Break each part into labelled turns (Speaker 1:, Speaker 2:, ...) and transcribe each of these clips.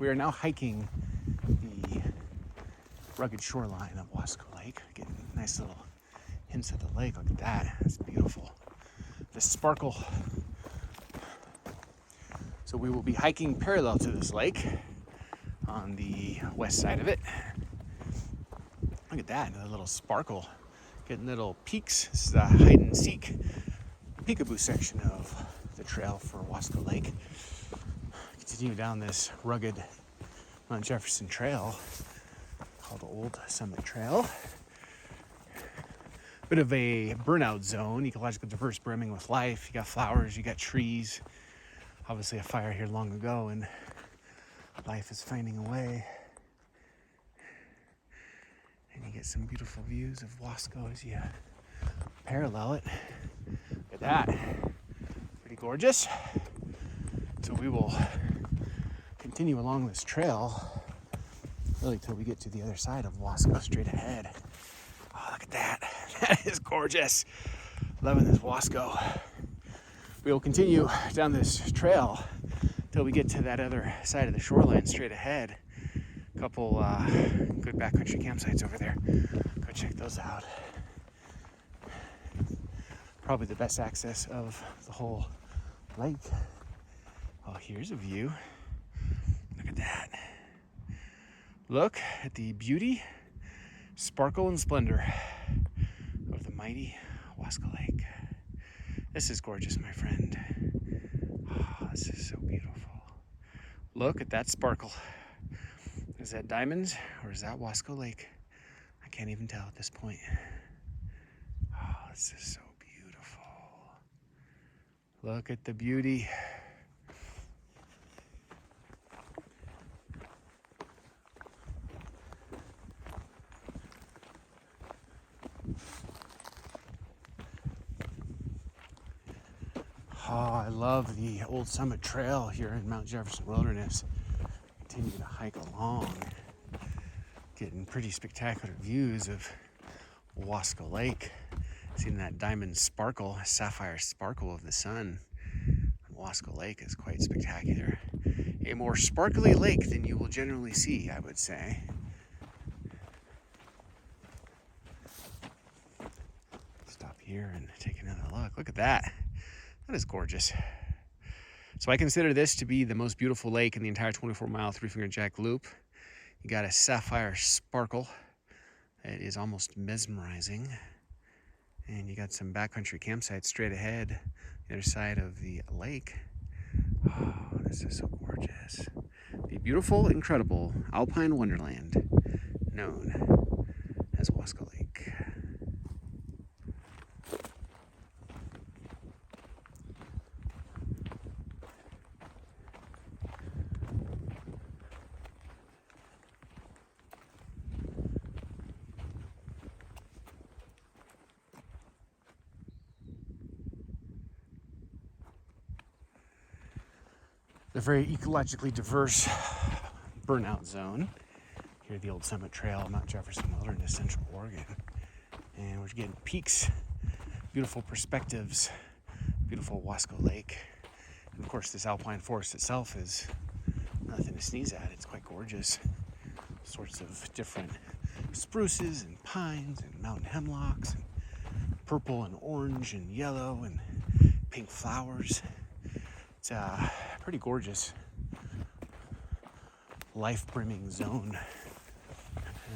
Speaker 1: We are now hiking the rugged shoreline of Wasco Lake. Getting nice little hints of the lake. Look at that. It's beautiful. The sparkle. So we will be hiking parallel to this lake on the west side of it. Look at that, a little sparkle. Getting little peaks. This is a hide and seek peekaboo section of the trail for Wasco Lake. Continue down this rugged Mount Jefferson Trail called Old Summit Trail. Bit of a burnout zone, ecologically diverse, brimming with life. You got flowers, you got trees. Obviously a fire here long ago and life is finding a way. And you get some beautiful views of Wasco as you parallel it. Look at that. Pretty gorgeous. So we will continue along this trail really till we get to the other side of Wasco, straight ahead. Oh, look at that. That is gorgeous. Loving this Wasco. We will continue down this trail till we get to that other side of the shoreline straight ahead. A couple good backcountry campsites over there. Go check those out. Probably the best access of the whole lake. Oh, here's a view. Look at that. Look at the beauty, sparkle, and splendor of the mighty Wasco Lake. This is gorgeous, my friend. Oh, this is so beautiful. Look at that sparkle. Is that diamonds or is that Wasco Lake? I can't even tell at this point. Oh, this is so beautiful. Look at the beauty. Oh, I love the Old Summit Trail here in Mount Jefferson Wilderness. Continue to hike along, getting pretty spectacular views of Wasco Lake. Seeing that diamond sparkle, sapphire sparkle of the sun on Wasco Lake is quite spectacular. A more sparkly lake than you will generally see, I would say. Stop here and take another look. Look at that. That is gorgeous. So I consider this to be the most beautiful lake in the entire 24-mile Three-Finger Jack Loop. You got a sapphire sparkle that is almost mesmerizing. And you got some backcountry campsites straight ahead, the other side of the lake. Oh, this is so gorgeous. The beautiful, incredible Alpine Wonderland, known as Wasco Lake. The very ecologically diverse burnout zone here at the Old Summit Trail, Mount Jefferson Wilderness, Central Oregon. And we're getting peaks, beautiful perspectives, beautiful Wasco Lake. And of course, this alpine forest itself is nothing to sneeze at. It's quite gorgeous. Sorts of different spruces and pines and mountain hemlocks, and purple and orange and yellow and pink flowers. It's pretty gorgeous, life-brimming zone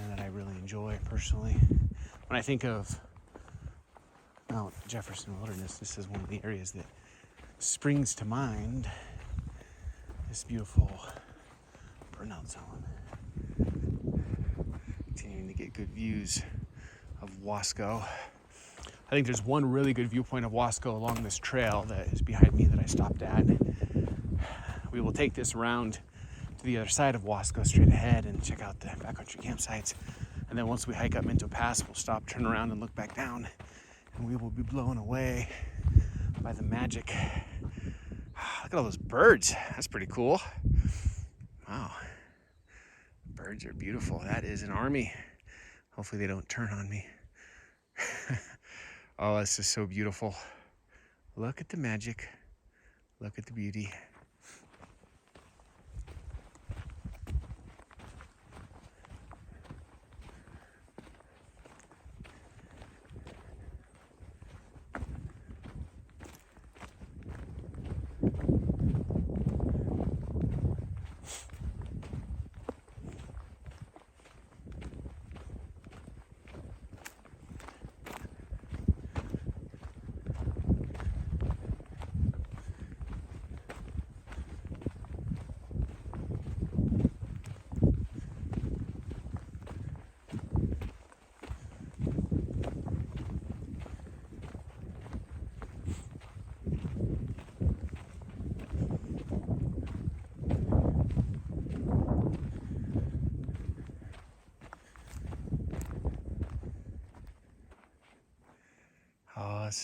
Speaker 1: that I really enjoy personally. When I think of Mount Jefferson Wilderness, this is one of the areas that springs to mind. This beautiful burnout zone. Continuing to get good views of Wasco. I think there's one really good viewpoint of Wasco along this trail that is behind me that I stopped at. We will take this around to the other side of Wasco straight ahead and check out the backcountry campsites. And then once we hike up Minto Pass, we'll stop, turn around, and look back down. And we will be blown away by the magic. Look at all those birds. That's pretty cool. Wow. Birds are beautiful. That is an army. Hopefully they don't turn on me. Oh, this is so beautiful. Look at the magic. Look at the beauty.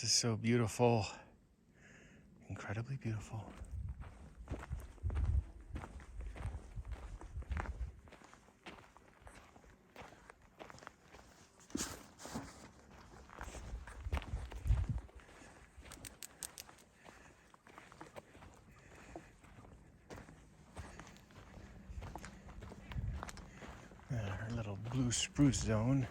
Speaker 1: This is so beautiful. Incredibly beautiful. Our little blue spruce zone.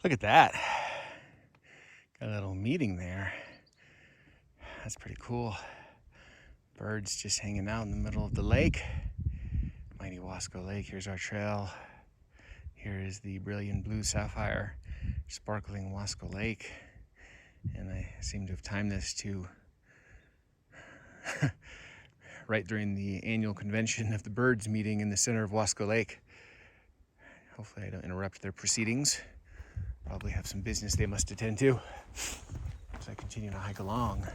Speaker 1: Look at that. Got a little meeting there. That's pretty cool. Birds just hanging out in the middle of the lake. Mighty Wasco Lake. Here's our trail. Here is the brilliant blue sapphire sparkling Wasco Lake. And I seem to have timed this to right during the annual convention of the birds meeting in the center of Wasco Lake. Hopefully I don't interrupt their proceedings. Probably have some business they must attend to as I continue to hike along.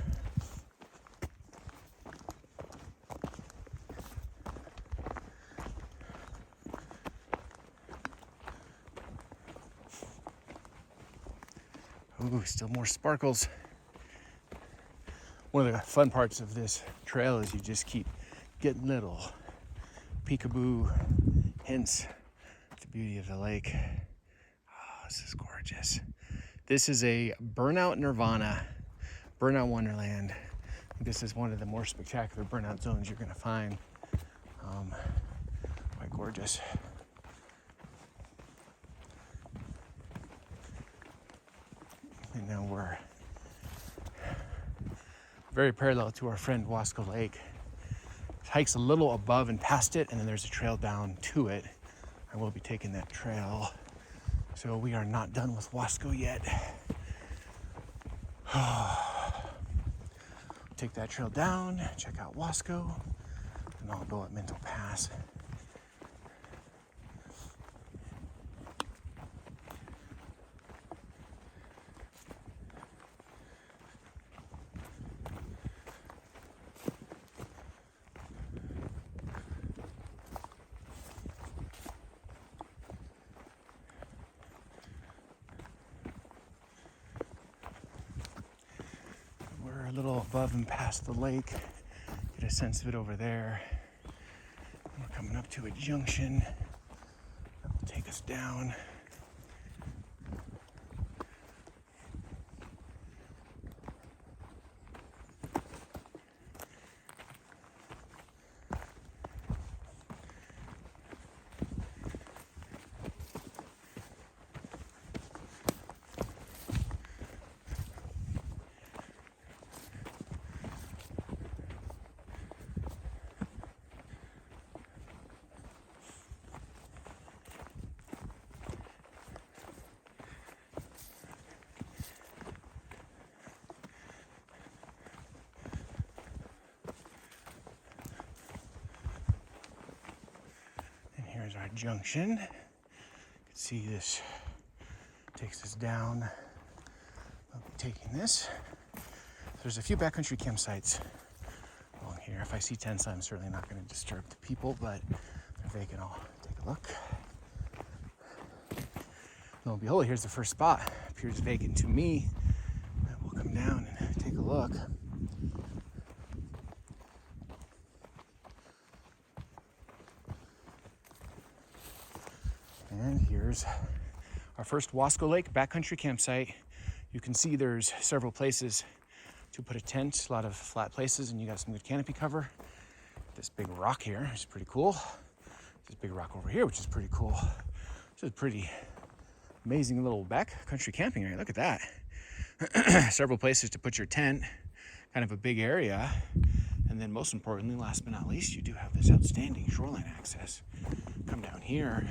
Speaker 1: Ooh, still more sparkles. One of the fun parts of this trail is you just keep getting little peekaboo hints at the beauty of the lake. Oh, this is gorgeous. This is a burnout nirvana, burnout wonderland. I think this is one of the more spectacular burnout zones you're gonna find. Quite gorgeous. And now we're very parallel to our friend Wasco Lake. It hikes a little above and past it, and then there's a trail down to it. I will be taking that trail. So we are not done with Wasco yet. Take that trail down, check out Wasco, and I'll go up Mental Pass. A little above and past the lake, get a sense of it over there. And we're coming up to a junction that will take us down. Here's our junction. You can see this takes us down. I'll be taking this. There's a few backcountry campsites along here. If I see tents, I'm certainly not going to disturb the people, but if they can all take a look. Lo and behold, here's the first spot. Appears vacant to me. We'll come down and take a look. And here's our first Wasco Lake backcountry campsite. You can see there's several places to put a tent, a lot of flat places, and you got some good canopy cover. This big rock here is pretty cool. This big rock over here, which is pretty cool. This is a pretty amazing little backcountry camping area. Look at that. Several places to put your tent, kind of a big area. And then most importantly, last but not least, you do have this outstanding shoreline access. Come down here,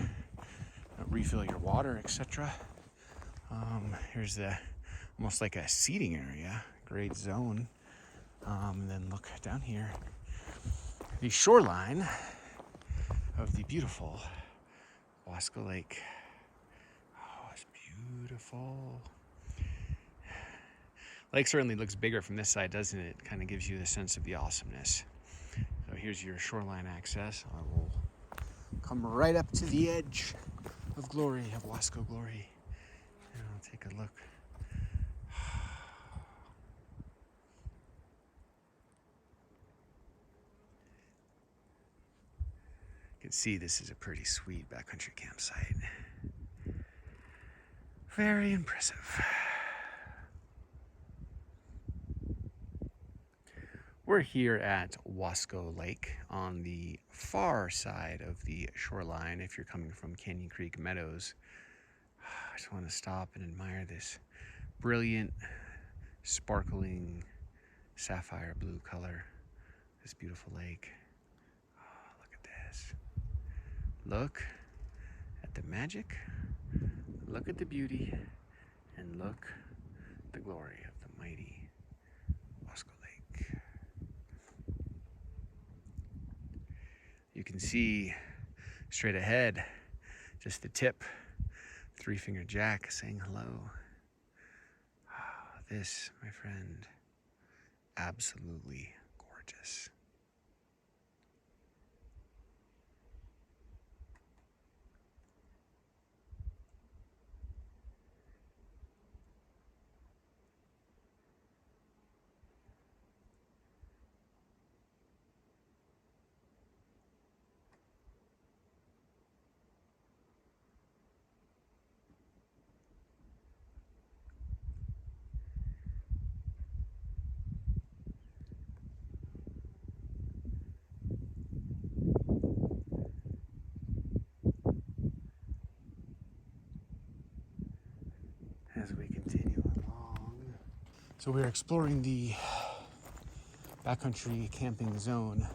Speaker 1: refill your water, etc. Here's the almost like a seating area, great zone. And then look down here, the shoreline of the beautiful Wasco Lake. Oh, it's beautiful. Lake certainly looks bigger from this side, doesn't it? It kind of gives you the sense of the awesomeness. So here's your shoreline access. I will come right up to the edge of glory, of Wasco glory, and I'll take a look. You can see this is a pretty sweet backcountry campsite. Very impressive. We're here at Wasco Lake on the far side of the shoreline if you're coming from Canyon Creek Meadows. I just want to stop and admire this brilliant, sparkling sapphire blue color. This beautiful lake. Oh, look at this. Look at the magic, look at the beauty, and look at the glory of the mighty Wasco Lake. You can see straight ahead, just the tip, three-finger jack saying hello. Oh, this, my friend, absolutely gorgeous. As we continue along. So we're exploring the backcountry camping zone,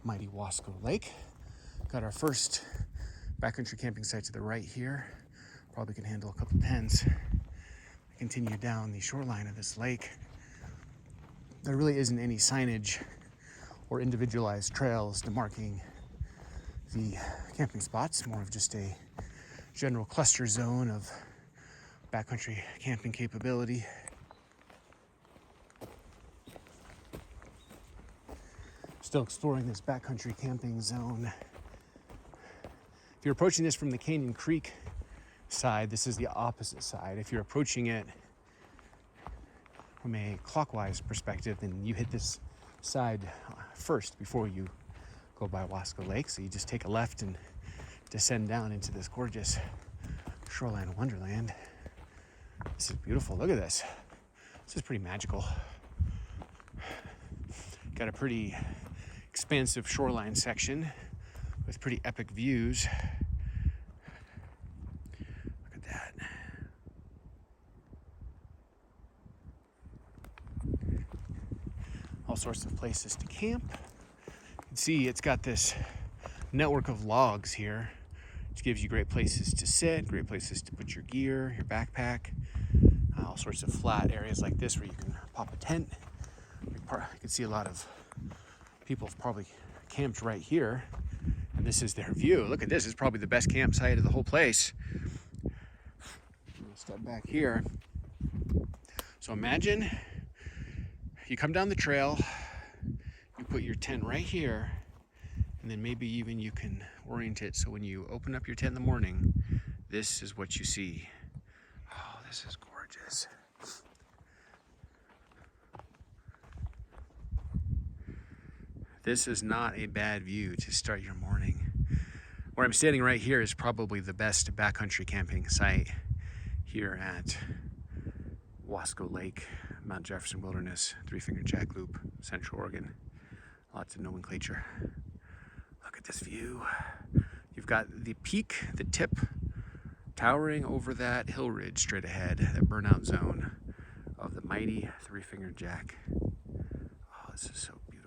Speaker 1: mighty Wasco Lake. Got our first backcountry camping site to the right here. Probably can handle a couple tents. Continue down the shoreline of this lake. There really isn't any signage or individualized trails demarking the camping spots, more of just a general cluster zone of backcountry camping capability. Still exploring this backcountry camping zone. If you're approaching this from the Canyon Creek side, this is the opposite side. If you're approaching it from a clockwise perspective, then you hit this side first before you go by Wasco Lake. So you just take a left and descend down into this gorgeous shoreline wonderland. This is beautiful. Look at this. This is pretty magical. Got a pretty expansive shoreline section with pretty epic views. Look at that. All sorts of places to camp. You can see it's got this network of logs here, which gives you great places to sit, great places to put your gear, your backpack. All sorts of flat areas like this where you can pop a tent. You can see a lot of people have probably camped right here, and this is their view. Look at this. It's probably the best campsite of the whole place. Step back here. So imagine you come down the trail, you put your tent right here, and then maybe even you can orient it so when you open up your tent in the morning, this is what you see. Oh, this is gorgeous. This is not a bad view to start your morning. Where I'm standing right here is probably the best backcountry camping site here at Wasco Lake, Mount Jefferson Wilderness, Three-Finger Jack Loop, Central Oregon. Lots of nomenclature. Look at this view. You've got the peak, the tip, towering over that hill ridge straight ahead, that burnout zone of the mighty Three-Finger Jack. Oh, this is so beautiful.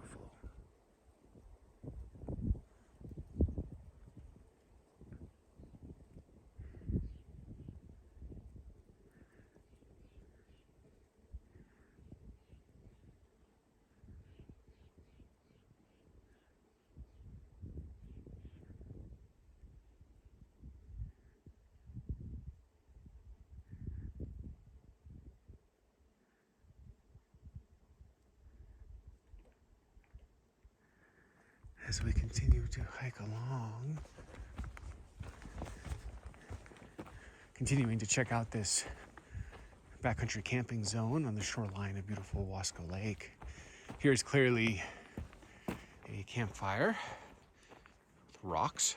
Speaker 1: as we continue to hike along. Continuing to check out this backcountry camping zone on the shoreline of beautiful Wasco Lake. Here's clearly a campfire with rocks.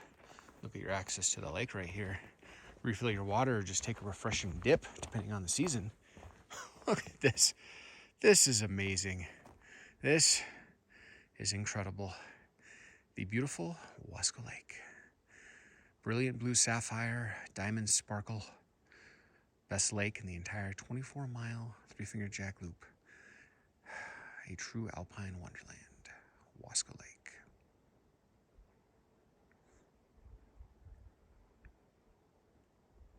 Speaker 1: Look at your access to the lake right here. Refill your water or just take a refreshing dip, depending on the season. Look at this. This is amazing. This is incredible. The beautiful Wasco Lake. Brilliant blue sapphire, diamond sparkle. Best lake in the entire 24-mile three-finger jack loop. A true alpine wonderland, Wasco Lake.